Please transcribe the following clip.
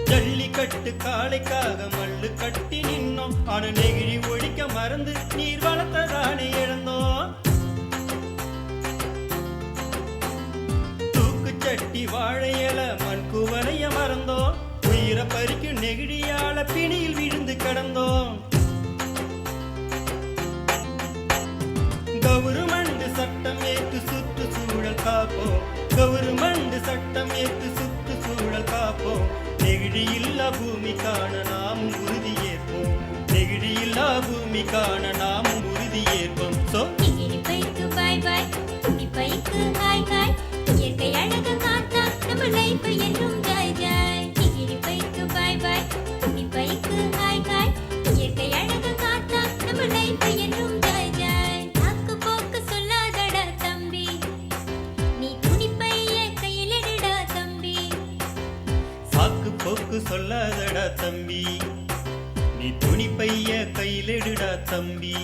ஜல்லிக்கட்டு காளைக்காக மல்லு கட்டி நின்னோம். ஆன நெகிழி ஒழிக்க மறந்து நீர் வளர்த்ததானே இழந்தோம். தூக்கு சட்டி வாழையல மண் குவலைய மறந்தோம். உயிரை பறிக்கும் நெகிழியால பிணியில் விழுந்து கிடந்தோம். கவர்மெண்ட் சட்டம் ஏற்று சுற்றுச்சூழல் காப்போம். கவர்மெண்ட் சட்டம் ஏற்று சுற்றுச்சூழல் காப்போம். நெகிழியில்லா பூமிக்கான நாமும் உறுதியேற்போம். நெகிழியில்லா பூமிக்கான நாமும் உறுதியேற்போம். நெகிழி பைக்கு பாய் பாய், துணி பைக்கு ஹாய் ஹாய். இயற்கை அழகு காத்தா நம்ம லைஃப் என்றும் ஜாய் ஜாய். நெகிழி பைக்கு பாய் பாய், துணி பைக்கு ஹாய் ஹாய். இயற்கை அழகு காத்தா நம்ம லைஃப் என்றும் ஜாய் ஜாய். நாக்கு போக்கு சொல்லாதடா தம்பி, நீ துணி பைய கையில் எடுடா தம்பி. சாக்கு போக்கு சொல்லாதடா தம்பி, நீ துணி பைய கையிலெடுடா தம்பி.